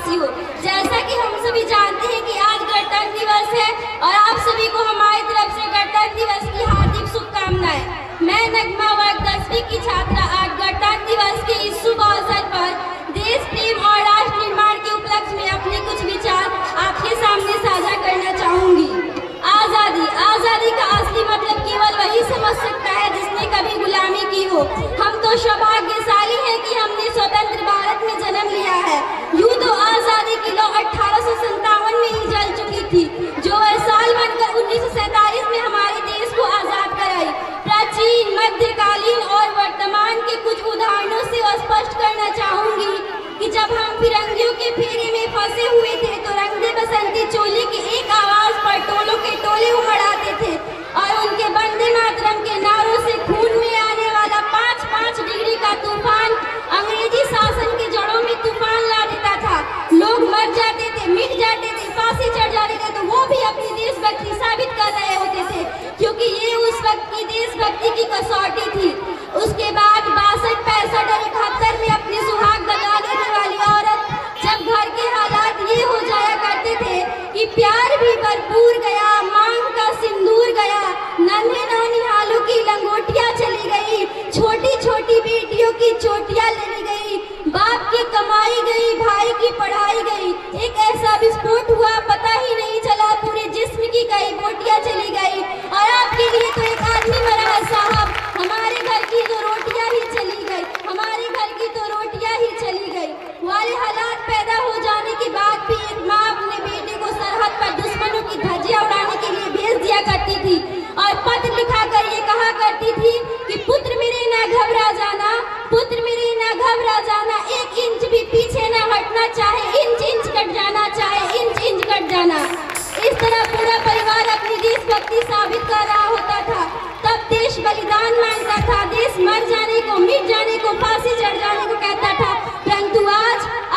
देशवासियों, जैसा कि हम सभी जानते हैं कि आज गणतंत्र दिवस है और आप सभी को हमारी तरफ से गणतंत्र दिवस की हार्दिक शुभकामनाएं। मैं नगमा वर्ग 10वीं की छात्रा आज गणतंत्र दिवस के इस शुभ अवसर पर देश प्रेम और राष्ट्र निर्माण के उपलक्ष्य में अपने कुछ विचार आपके सामने साझा करना चाहूंगी। आजादी का असली मतलब केवल वही समझ सकता है जिसने कभी गुलामी की हो। हम तो सौभाग्यशाली हैं कि हमने स्वतंत्र भारत में जन्म लिया है। यूं तो आजादी की लौ 1857 में ही जल चुकी थी, जो वह साल बनकर 1947 में हमारे देश को आजाद कराई। प्राचीन, मध्यकालीन और वर्तमान के कुछ उदाहरणों से स्पष्ट करना चाहूंगी कि जब हम फिरंगियों के फेरे में फंसे हुए थे तो रंग दे बसंती चोली की एक आवाज पर टोलों के टोले उमड़ आते थे और उनके वंदे मातरम के नारों से खून में आने वाला 5-5 डिग्री का तूफान अंग्रेजी शासन के जड़ों में तूफान ला देता था। लोग मर जाते थे, मिट जाते थे, फांसी चढ़ जाते थे, तो वो भी अपनी देशभक्ति साबित कर रहे होते थे, क्योंकि ये उस वक्त की देशभक्ति की कसौटी थी। उसके बाद 62, 65 और 71 में अपनी सुहाग दगा देने वाली औरत जब घर के हालात ये हो जाया करते थे कि प्यार भी भरपूर गया, मांग का सिंदूर गया, नन्हे नौनिहालों की लंगोटियां चली गई, छोटी छोटी बेटियों की चोटियां ले गई, बाप की कमाई गई, भाई की पढ़ाई गई, एक ऐसा विस्फोट हुआ पता ही नहीं चला, पूरे जिस्म की कई बोटियां चली गई। और आपके लिए तो एक आदमी मरा है साहब, हमारे घर की तो रोटियां ही चली गई, हमारे घर की तो रोटियां ही चली गई वाले हालात पैदा हो जाने के बाद भी एक माँ अपने बेटे को सरहद पर दुश्मनों की धज्जियां उड़ाने के लिए भेज दिया करती थी और पत्र लिखाकर ये कहा करती थी कि पुत्र मेरे ना घबरा जाना, पुत्र मेरे ना घबरा जाना, 1 इंच भी पीछे ना हटना, चाहे इंच कट जाना, चाहे इंच कट जाना। इस तरह पूरा परिवार अपनी देशभक्ति साबित कर रहा होता था। तब देश बलिदान मांगता था, देश मर जाने को, मिट जाने को, फांसी चढ़ जाने को कहता था, परंतु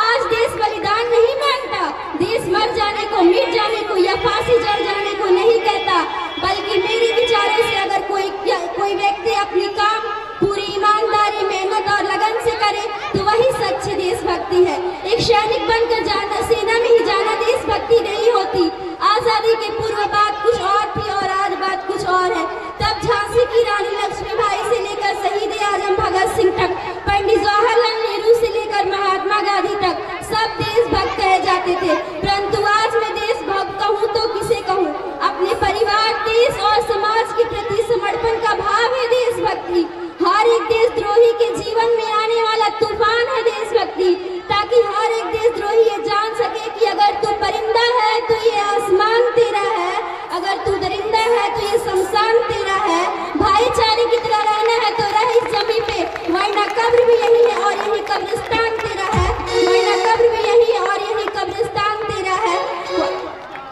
आज देश बलिदान नहीं मांगता, देश मर जाने को, मिट जाने को या फांसी चढ़ जाने को नहीं कहता, बल्कि मेरे विचारों से अगर कोई व्यक्ति अपनी काम पूरी ईमानदारी, मेहनत और लगन से करे तो वही सच्ची देशभक्ति है। एक सैनिक बनकर जाना, सेना में ही जाना देशभक्ति नहीं होती। आजादी के पूर्व बात कुछ और थी और आज बात कुछ और है। तब झांसी की रानी लक्ष्मीबाई से लेकर शहीद आजम भगत सिंह तक, पंडित जवाहरलाल नेहरू से लेकर महात्मा गांधी तक सब देशभक्त कहे जाते थे, परंतु आज मैं देशभक्त कहूँ तो किसे कहूँ? अपने परिवार, देश और समाज के प्रति समर्पण का भाव है देशभक्ति। हर एक देशद्रोही के जीवन में आने वाला तूफान है देशभक्ति, ताकि हर एक देशद्रोही ये जान सके कि अगर तू परिंदा है तो ये आसमान तेरा है, अगर तू दरिंदा है तो ये शमशान तेरा है। भाईचारे की तरह रहना है तो रह इस जमीन पे, वरना कब्र भी यही है और यही कब्रिस्तान तेरा है, वरना कब्र भी यही है और यही कब्रिस्तान तेरा है,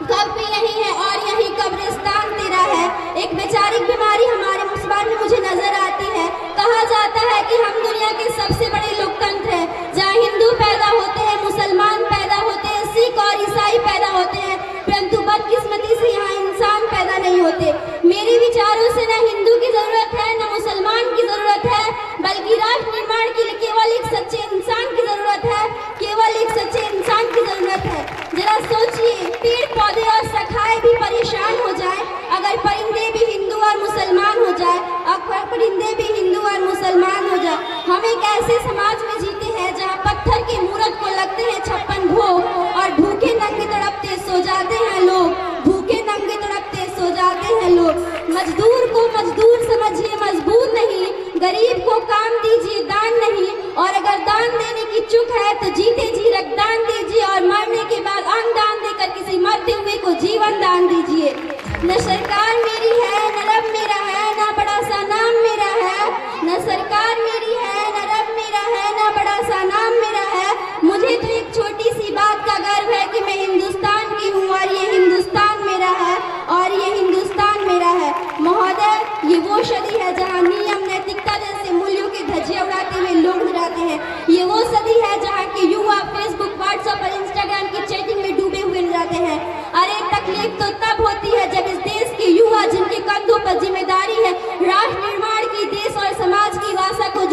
कब्र भी यही है और यही कब्रिस्तान तेरा है। एक वैचारिक बीमारी हमारे मुसलमान में मुझे नजर आती है। कहा जाता है कि हम दुनिया के सबसे बड़े लोकतंत्र हैं, जहाँ हिंदू पैदा होते हैं, मुसलमान पैदा होते हैं, सिख और ईसाई पैदा होते हैं, परंतु बदकिस्मती से यहाँ इंसान पैदा नहीं होते। मेरे विचारों से न हिंदू की जरूरत है, न मुसलमान की जरूरत है, बल्कि राष्ट्र निर्माण के लिए केवल एक सच्चे इंसान की जरूरत है, केवल एक सच्चे इंसान की जरूरत है। जरा सोचिए, पेड़ पौधे और शाखाएं भी परेशान हो जाए अगर परिंदे भी हिंदू और मुसलमान हो जाए, अगर परिंदे भी हिंदू और मुसलमान हो जाए। हम एक ऐसे समाज में जीते हैं जहाँ पत्थर के मूरत को लगते हैं 56 भोग और भूखे नंगे तड़पते सो जाते हैं लोग, भूखे नंगे तड़पते सो जाते हैं लोग। मजदूर को मजदूर समझिए, मजबूर नहीं, गरीब को काम दीजिए, दान नहीं, और अगर दान देने की चूक है तो जीते जी रक्तदान दीजिए और मरने के बाद अन्न दान देकर किसी मरते हुए को जीवन दान दीजिए। न सरकार मेरी है, न रब मेरा है, न बड़ा सा नाम मेरा है, न सरकार मेरी है, न रब मेरा है, न बड़ा सा नाम मेरा है। मुझे तो एक छोटी सी बात का गर्व है कि मैं हिंदुस्तान की हूँ और ये हिंदुस्तान मेरा है और ये हिंदुस्तान मेरा है। महोदय, ये वो सदी है जहाँ नियम, नैतिकता जैसे मूल्यों के धज्जियां उड़ाते हुए लोग डराते हैं। ये वो सदी है जहाँ के युवा फेसबुक, व्हाट्सएप और इंस्टाग्राम की चैटिंग में डूबे हुए जाते हैं। अरे तकलीफ तो तब होती है जब इस देश के युवा, जिनके कंधों पर जिम्मेदारी है राष्ट्र निर्माण की, देश और समाज की भाषा को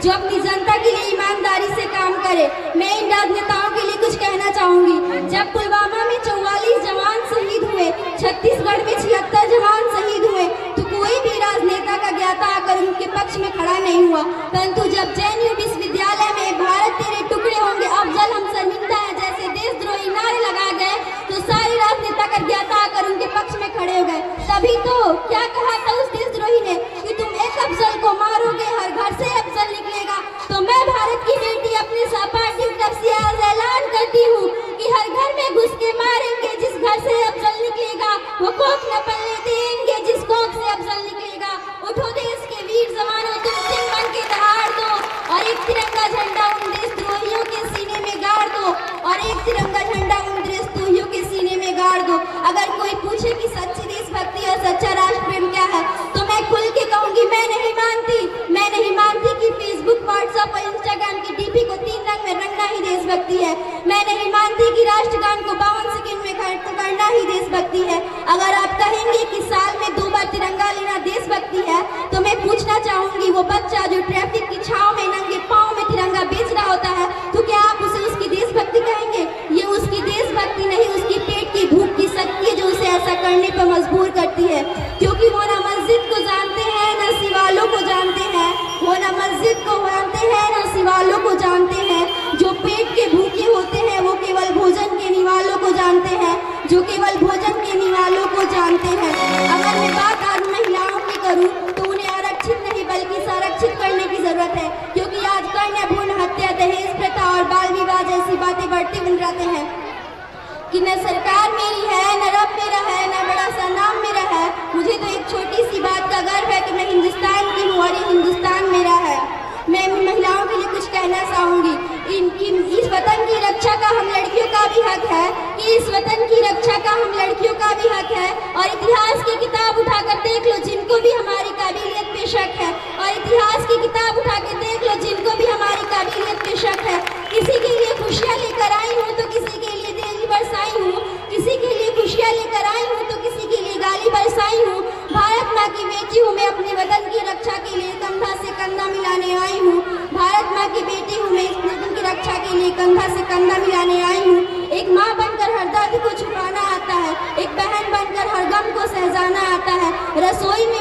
जो अपनी जनता के लिए ईमानदारी से काम करे। मैं इन राजनेताओं के लिए कुछ कहना चाहूंगी। जब पुलवामा में 44 जवान शहीद हुए, छत्तीसगढ़ में 76 जवान शहीद हुए, तो कोई भी राजनेता का ज्ञाता आकर उनके पक्ष में खड़ा नहीं हुआ। परंतु जब JNU विश्वविद्यालय में भारत तेरे टुकड़े होंगे अफजल हम शर्मिंदा है जैसे देशद्रोही नारे लगाए गए, तो सारे राजनेता का ज्ञाता आकर उनके पक्ष में खड़े हो गए। तभी तो क्या कहा था उस देशद्रोही ने कि तुम एक अफजल को मारोगे, हर घर से अफजल निकलेगा। तो मैं भारत की बेटी अपने सहपाठी की तरफ से आज ऐलान करती हूँ कि हर घर में घुस के मारेंगे, जिस घर से अफजल निकलेगा वो कोख न पलने देंगे, जिस कोख से अफजल निकलेगा। उठो देश के वीर जवानों, तुम सिंह बन के दहाड़ दो और एक तिरंगा झंडा उन देशद्रोहियों के सीने में गाड़ दो, और एक तिरंगा झंडा उन देशद्रोहियों के सीने में गाड़ दो। अगर कोई पूछे कि सच्ची देशभक्ति और सच्चा राष्ट्र प्रेम क्या है, तो मैं खुल के कहूंगी मैं नहीं मानती कि फेसबुक, व्हाट्सएप और इंस्टाग्राम की डीपी को 3 रंग में रंगना ही देशभक्ति है। मैं नहीं मानती कि राष्ट्रगान को 52 सेकंड में खत्म करना ही देशभक्ति है। अगर आप कहेंगे कि साल में 2 बार तिरंगा लेना देशभक्ति है, तो मैं पूछना चाहूंगी वो बच्चा जो ट्रैफिक की छांव में नंगे पांव में तिरंगा बेच रहा होता है, तो क्या आप उसे उसकी देशभक्ति कहेंगे? ये उसकी देशभक्ति नहीं, उसकी पेट की भूख की शक्ति है जो उसे ऐसा करने पर मजबूर करती है। क्योंकि वो ना मस्जिद को जानते हैं ना शिवालों को जानते हैं, वो ना मस्जिद को जानते हैं ना शिवालों को जानते हैं। जो पेट के भूखे होते हैं वो केवल भोजन के निवालों को जानते हैं, जो केवल भोजन के निवालों को जानते हैं। अगर मैं बात आज महिलाओं की करूं तो उन्हें आरक्षित नहीं बल्कि संरक्षित करने की जरूरत है। क्योंकि आज कन्या भ्रूण हत्या, दहेज प्रथा और बाल विवाह जैसी बातें बढ़ते बन जाते हैं कि न सरकार मेरी है, न रब मेरा है, न बड़ा सा नाम मेरा है। मुझे तो एक छोटी सी बात का गर्व है कि मैं हिंदुस्तान की हूँ और ये हिंदुस्तान मेरा है। मैं महिलाओं के लिए कुछ कहना चाहूँगी। इस वतन की रक्षा का हम लड़कियों का भी हक है, कि इस वतन की रक्षा का हम लड़कियों का भी हक है। और इतिहास की किताब उठाकर देख लो जिनको भी हमारी काबिलियत पे शक है, और इतिहास की किताब उठा के देख लो जिनको भी हमारी काबिलियत पे शक है। किसी के लिए खुशियाँ लेकर आई हूँ तो किसी के लिए देरी बरसाई हूँ, किसी के लिए खुशियाँ लेकर आई हूँ तो किसी के लिए गाली बरसाई हूँ। भारत माँ की बेटी हूँ मैं, अपने वतन की रक्षा के लिए कंधा से कंधा मिलाने आई हूँ। भारत माँ की बेटी हूँ मैं, इस वतन की रक्षा के लिए कंधा से कंधा मिलाने आई हूँ। एक माँ बनकर हर दर्द को छुपाना आता है, एक बहन बनकर हर गम को सहजाना आता है। रसोई में